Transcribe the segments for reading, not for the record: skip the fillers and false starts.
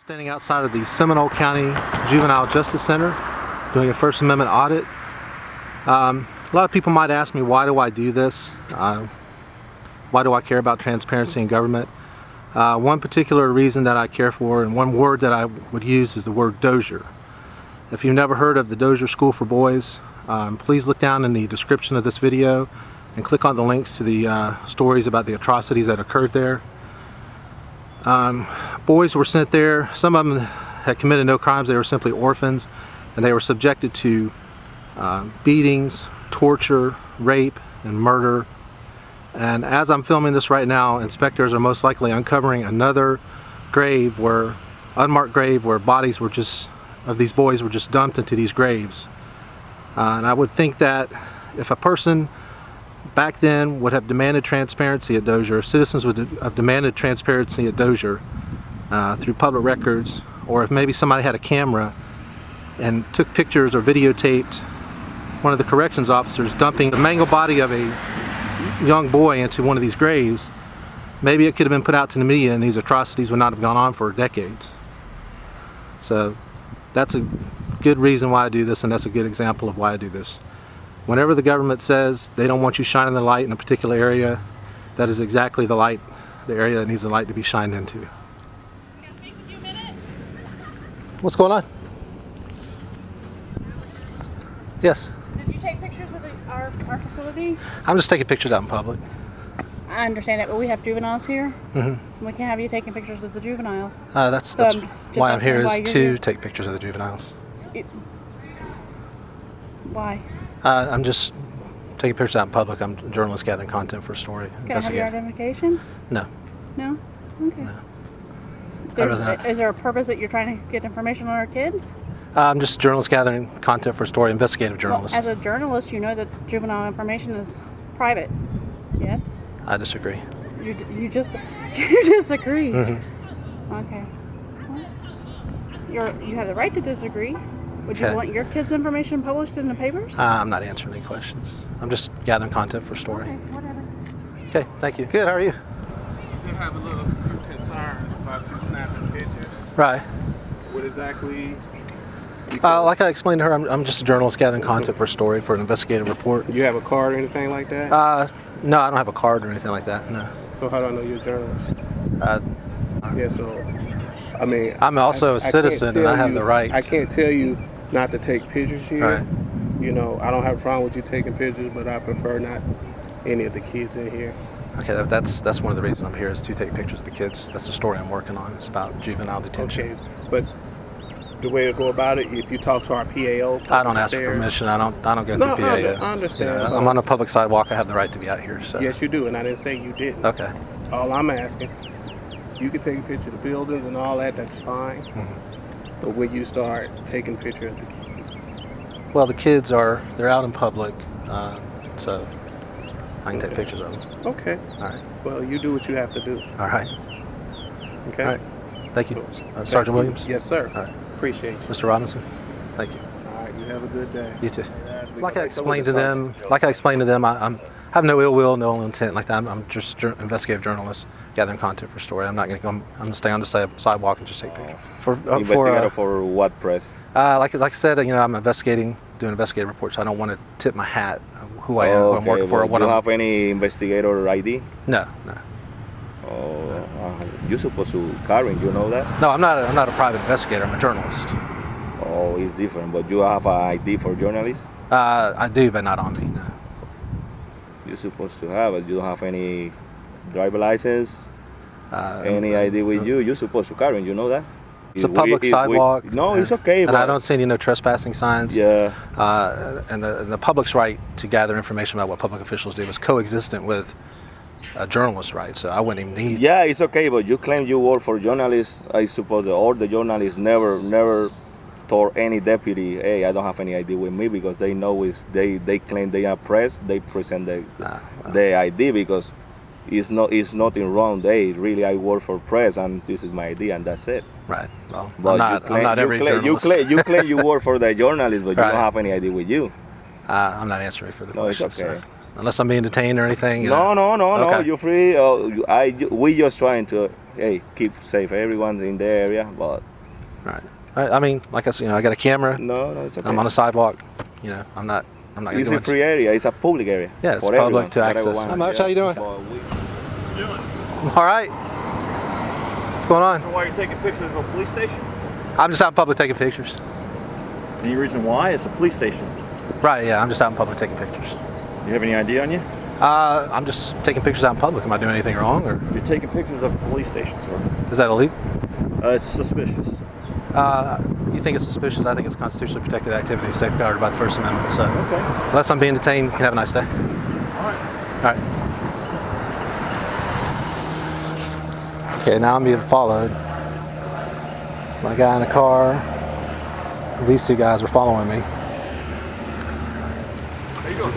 Standing outside of the Seminole County Juvenile Justice Center doing a First Amendment audit. A lot of people might ask me, why do I do this? Why do I care about transparency in government? One particular reason that I care for, and one word that I would use, is the word Dozier. If you've never heard of the Dozier School for Boys, please look down in the description of this video and click on the links to the stories about the atrocities that occurred there. Boys were sent there. Some of them had committed no crimes. They were simply orphans, and they were subjected to beatings, torture, rape, and murder. And as I'm filming this right now, inspectors are most likely uncovering another grave, unmarked grave, where bodies of these boys were just dumped into these graves. And I would think that if a person back then would have demanded transparency at Dozier, if citizens would have demanded transparency at Dozier through public records, or if maybe somebody had a camera and took pictures or videotaped one of the corrections officers dumping the mangled body of a young boy into one of these graves, maybe it could have been put out to the media and these atrocities would not have gone on for decades. So that's a good reason why I do this, and that's a good example of why I do this. Whenever the government says they don't want you shining the light in a particular area, that is exactly the area that needs the light to be shined into. Can I speak with you a minute? What's going on? Yes. Did you take pictures of our facility? I'm just taking pictures out in public. I understand that, but we have juveniles here. Mm-hmm. We can't have you taking pictures of the juveniles. That's why I'm here, is to take pictures of the juveniles. Why? I'm just taking pictures out in public. I'm a journalist gathering content for a story. Can I have your identification? No. No? Okay. No. Is there a purpose that you're trying to get information on our kids? I'm just a journalist gathering content for a story, investigative journalist. Well, as a journalist, you know that juvenile information is private. Yes? I disagree. You disagree? Mm-hmm. Okay. Well, you have the right to disagree. Would you want your kids' information published in the papers? I'm not answering any questions. I'm just gathering content for a story. Okay, whatever. Okay, thank you. Good, how are you? You have a little concern about you snapping pictures. Right. What exactly? Like I explained to her, I'm just a journalist gathering content for a story, for an investigative report. You have a card or anything like that? No, I don't have a card or anything like that, no. So how do I know you're a journalist? Yeah, so, I mean... I'm also a citizen, and I have the right. I can't tell you not to take pictures here. Right. You know, I don't have a problem with you taking pictures, but I prefer not any of the kids in here. Okay, that's one of the reasons I'm here, is to take pictures of the kids. That's the story I'm working on. It's about juvenile detention. Okay, but the way to go about it, if you talk to our PAO... I don't ask for permission. I don't go through PAO. I understand. I'm on a public sidewalk. I have the right to be out here. So. Yes, you do, and I didn't say you didn't. Okay. All I'm asking, you can take a picture of the buildings and all that, that's fine. Mm-hmm. But when you start taking pictures of the kids... Well, the kids they're out in public, so I can take pictures of them. Okay. All right. Well, you do what you have to do. All right. Okay? All right. Thank you. Sergeant Williams? Yes, sir. All right. Appreciate you. Mr. Robinson? Thank you. All right, you have a good day. You too. Like I explained to them, I have no ill will, no ill intent like that. I'm just an investigative journalist gathering content for a story. I'm not going to I'm going to stay on the sidewalk and just take pictures. For what press? Like I said, I'm doing investigative reports. I don't want to tip my hat who I am, who I'm working for. Do you have any investigator ID? No. You're supposed to carry, you know that? No, I'm not a private investigator. I'm a journalist. Oh, it's different. But you have an ID for journalists? I do, but not on me. No. You're supposed to have it. You don't have any driver license, any ID with you. You're supposed to carry, you know that? It's a public sidewalk. No, it's okay. And I don't see any no trespassing signs. Yeah. And the public's right to gather information about what public officials do is coexistent with a journalist's right, so I wouldn't even need. Yeah, it's okay, but you claim you work for journalists. I suppose all the journalists never told any deputy, hey, I don't have any ID with me, because they know they claim they are press, they present the ID, because it's nothing wrong. Hey, really, I work for press, and this is my ID, and that's it. Right. Well, but I'm not every journalist. You claim you work for the journalist, but Right. you don't have any ID with you. I'm not answering for the No, it's questions. okay. So, unless I'm being detained or anything. No. Okay. You're free. We just trying to keep safe everyone in the area, but Right. I mean, like I said, I got a camera. No, it's okay. I'm on a sidewalk. I'm not gonna It's go a into- free area. It's a public area. Yeah, it's for public everyone, to for access. everyone, Hi, Moch, how you doing? But All right. What's going on? Why are you taking pictures of a police station? I'm just out in public taking pictures. Any reason why? It's a police station. Right, yeah, I'm just out in public taking pictures. You have any ID on you? I'm just taking pictures out in public. Am I doing anything wrong, or You're taking pictures of a police station, sir. is that illegal? It's suspicious. You think it's suspicious? I think it's constitutionally protected activity safeguarded by the First Amendment. So, Okay. unless I'm being detained, you can have a nice day. All right. All right. Okay, now I'm being followed. My guy in a car. These two guys are following me. How you doing?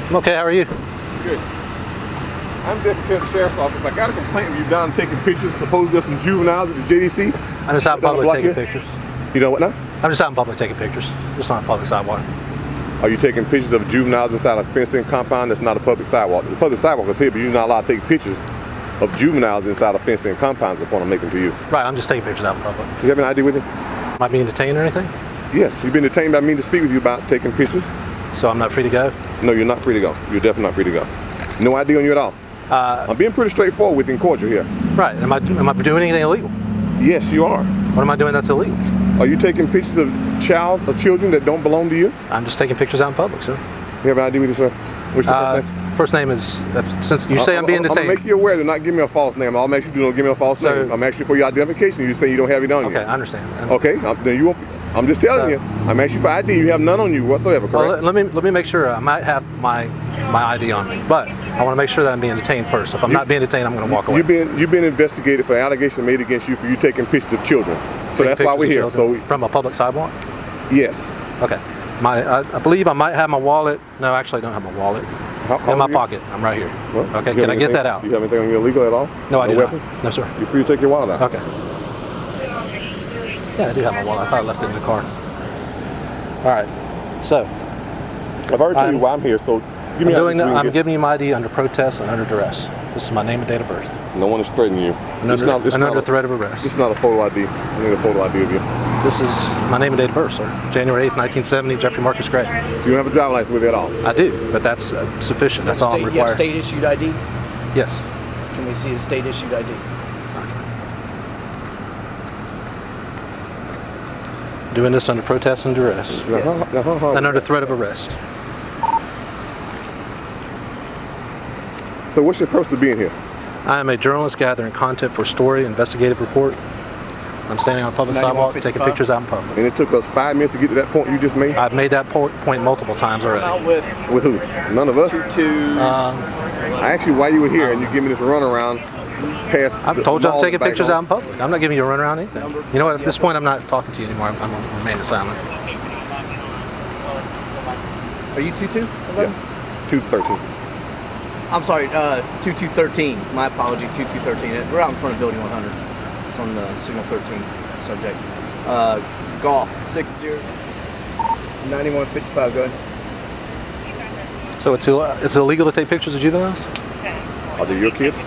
I'm okay. How are you? Good. I'm Deputy to the Sheriff's Office. I got a complaint of you down taking pictures. Supposedly there's some juveniles at the JDC. I'm just out in Down the public block taking here? pictures. You know what now? I'm just out in public taking pictures. Just on a public sidewalk. Are you taking pictures of juveniles inside a fenced-in compound that's not a public sidewalk? The public sidewalk is here, but you're not allowed to take pictures of juveniles inside a fenced-in compounds. That's what I'm making to you. Right. I'm just taking pictures out in public. You have an ID with you? Am I being detained or anything? Yes. You've been detained by me to speak with you about taking pictures. So I'm not free to go? No, you're not free to go. You're definitely not free to go. No ID on you at all. I'm being pretty straightforward with you and cordial here. Right. Am I doing anything illegal? Yes, you are. What am I doing that's illegal? Are you taking pictures of children that don't belong to you? I'm just taking pictures out in public, sir. You have an ID with you, sir? What's your first name? First name is, since you say I'm being I'm gonna detained. make you aware to not give me a false name. I'll make you don't give me a false So- name. I'm asking you for your identification. You say you don't have it on you. Okay, I understand. Okay, then you won't. I'm just telling So- you. I'm asking you for ID. You have none on you whatsoever, correct? Well, let me make sure. I might have my ID on me, but I want to make sure that I'm being detained first. If I'm not being detained, I'm going to walk away. You've been investigated for an allegation made against you for you taking pictures of children. So Taking that's why we're pictures here. of children from a public sidewalk. Yes. Okay. I believe I might have my wallet. No, actually, I don't have my wallet. How In my old are you? pocket. I'm right here. Well, Okay. you have Can I get anything- that out? Do you have anything on you illegal at all? No, I do weapons? not. No, sir. You're free to take your wallet out. Okay. Yeah, I do have my wallet. I thought I left it in the car. All right. So I've already told you I'm- why I'm here, so give me I'm giving you my ID under protest and under duress. This is my name and date of birth. No one is threatening you. And under threat of arrest. It's not a photo ID. I need a photo ID of you. This is my name and date of birth, sir. January 8th, 1970, Jeffrey Marcus Gray. So you don't have a driver's license with you at all? I do, but that's sufficient. That's all I'm You have required. state issued ID? Yes. Can we see a state issued ID? Doing this under protest and duress. Now, how hard And is under that? threat of arrest. So what's your purpose of being here? I am a journalist gathering content for story, investigative report. I'm standing on a public sidewalk, taking 9155. pictures out in public. And it took us 5 minutes to get to that point you just made? I've made that point multiple times already. Out with With who? None of us? to I asked you why you were here and you give me this runaround past I've the told you I'm mall taking back pictures home. out in public. I'm not giving you a run around anything. You know what? At this point, I'm not talking to you anymore. I'm going to remain silent. are you 22? Yeah. 213. I'm sorry, 2213. My apology, 2213. We're out in front of building 100. It's on the signal 13 subject. Golf 60 9155. Go ahead. So it's illegal to take pictures of juveniles? Are they your kids?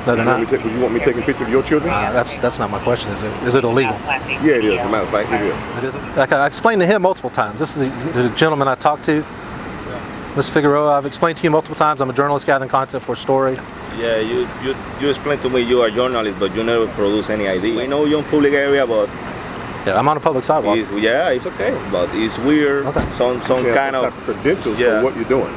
No, they're not. Would you want me taking pictures of your children? That's not my question. Is it illegal? Yeah, it is. As a matter of fact, it is. It isn't. Like I explained to him multiple times. This is the gentleman I talked to, Mr. Figueroa. I've explained to you multiple times. I'm a journalist gathering content for a story. Yeah, you explained to me you are a journalist, but you never produce any ID. I know you're in public area, but Yeah, I'm on a public sidewalk. it's okay. But it's weird. Okay. Some You have kind some of type of credentials yeah. for what you're doing.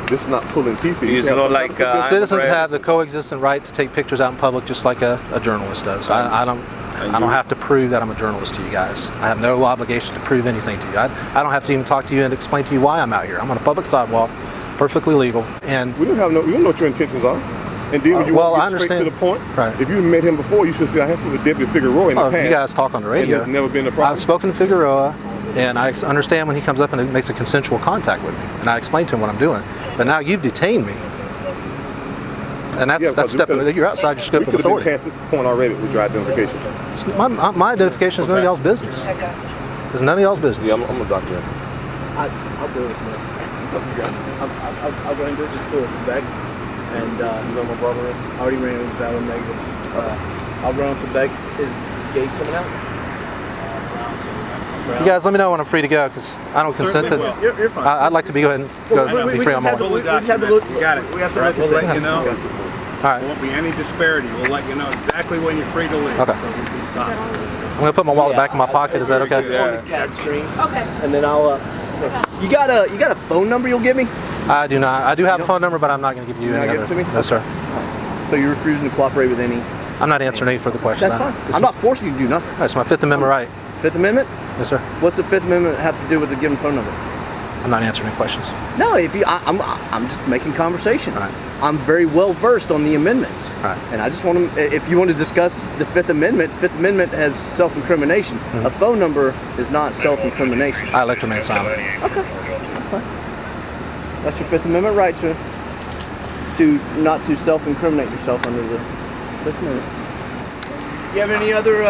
This is not pulling teeth. You It's have not some like, type of credentials. Citizens I'm have the coexistent right to take pictures out in public, just like a journalist does. I don't have to prove that I'm a journalist to you guys. I have no obligation to prove anything to you. I don't have to even talk to you and explain to you why I'm out here. I'm on a public sidewalk, perfectly legal, and We don't know what your intentions are. And then when you well, I want to get straight to understand. the point, Right. if you met him before, you should say, I had some with Deputy Figueroa in the oh, past. you guys talk on the radio. And there's never been a problem. I've spoken to Figueroa, and I understand when he comes up and makes a consensual contact with me, and I explain to him what I'm doing. But now you've detained me, and Yeah, that's because we stepping. could've- You're outside your We scope of could have been authority. past this point already with your identification. My identification is none of y'all's business. It's none of y'all's business. Yeah, I'm a doctor. I'll do it. I'll go ahead and do it. Just pull it back. And you know my brother. I already ran his valid negatives. I'll run up the back. Is gate coming out? You guys, let me know when I'm free to go, because I don't consent Certainly that. will. You're fine. I'd like to be go ahead and go we be free on just my have own. to- we just have to look. You got it. We have to All look right, at we'll that. let you know. Okay. All There right, won't be any disparity. We'll let you know exactly when you're free to leave. Okay. So we can stop. I'm gonna put my wallet back in my pocket. Is that okay? On the CAD screen, Okay. and then I'll. You got a phone number you'll give me? I do not. I do have a phone number, but I'm not gonna give you You're not any giving other. it to me? No, sir. So you're refusing to cooperate with any? I'm not answering any further questions. That's fine. It's, I'm not forcing you to do nothing. It's my Fifth Amendment right. Fifth Amendment? Yes, sir. What's the Fifth Amendment have to do with the given phone number? I'm not answering any questions. No, if you, I'm just making conversation. All right. I'm very well versed on the amendments, All right. and I just want to. If you want to discuss the Fifth Amendment has self-incrimination. Mm-hmm. A phone number is not self-incrimination. I elect to remain silent. Okay, that's fine. That's your Fifth Amendment right to not to self-incriminate yourself under the Fifth Amendment. You have any other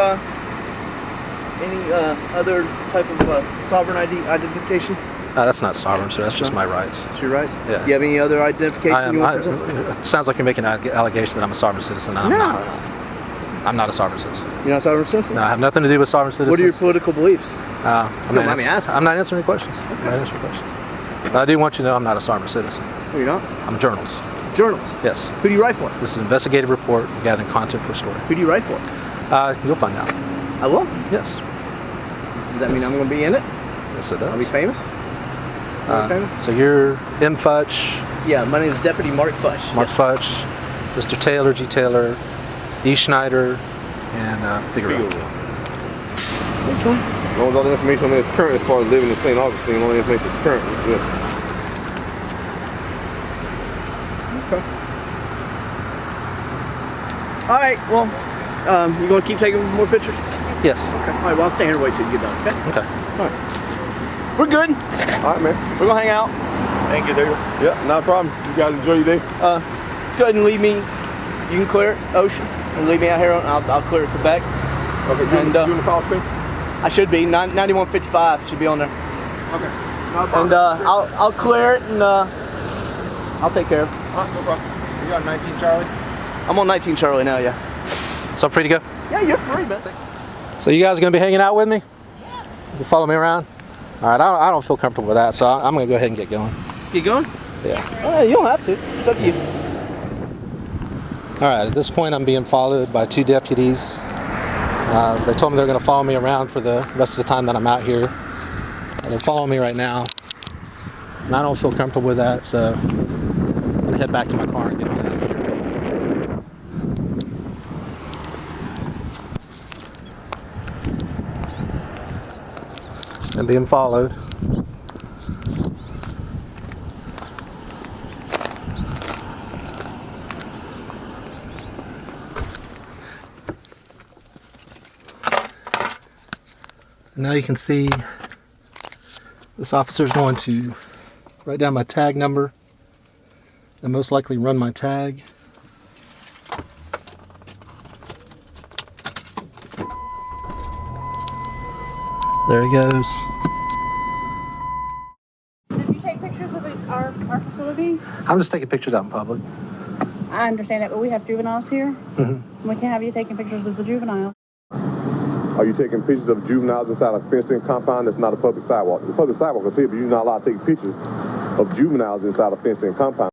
type of sovereign identification? That's not sovereign, sir. That's just my rights. That's your rights. Yeah. You have any other identification you want to present? It sounds like you're making an allegation that I'm a sovereign citizen. And I'm No. not. I'm not a sovereign citizen. You're not a sovereign citizen? No, I have nothing to do with sovereign citizens. What are your political beliefs? I'm don't not mind me asking. I'm not answering any questions. I'm not answering questions. But I do want you to know I'm not a sovereign citizen. No, you're not. I'm a journalist. Journalist. Yes. Who do you write for? This is an investigative report gathering content for a story. Who do you write for? You'll find out. I will. Yes. Does that mean I'm going to be in it? Yes, it I'll be does. famous? I'll be famous? So you're M. Futch, Yeah, my name is Deputy Mark Fush. Mark Futch, Mr. Taylor, G. Taylor, E. Schneider, and Figueroa. As long as all the information on there is current as far as living in St. Augustine, all the information is current. We're good. Okay. All right, well, you going to keep taking more pictures? Yes. Okay. All right, well, I'll stay here and wait till you get done, okay? Okay. All right. We're good. All right, man. We're going to hang out. Thank you, Dozier. Yeah, not a problem. You guys enjoy your day. Go ahead and leave me. You can clear it, Ocean, and leave me out here. I'll clear it Quebec. Okay, you And, in the call screen? I should be 9155 should be on there. Okay. And I'll clear it and I'll take care of it. No problem. You got 19 Charlie? I'm on 19 Charlie now, yeah. So I'm free to go? Yeah, you're free, man. So you guys are going to be hanging out with me? You follow me around? All right, I don't feel comfortable with that, so I'm going to go ahead and get going. You going? Yeah. You don't have to. It's up to you. All right, at this point I'm being followed by two deputies. They told me they're going to follow me around for the rest of the time that I'm out here. They're following me right now. And I don't feel comfortable with that, so I'm going to head back to my car and get on out of here. I'm being followed. Now you can see this officer is going to write down my tag number and most likely run my tag. There he goes. Did you take pictures of our facility? I'm just taking pictures out in public. I understand that, but we have juveniles here. Mm-hmm. We can't have you taking pictures of the juvenile. Are you taking pictures of juveniles inside a fenced-in compound that's not a public sidewalk? The public sidewalk is here, but you're not allowed to take pictures of juveniles inside a fenced-in compound.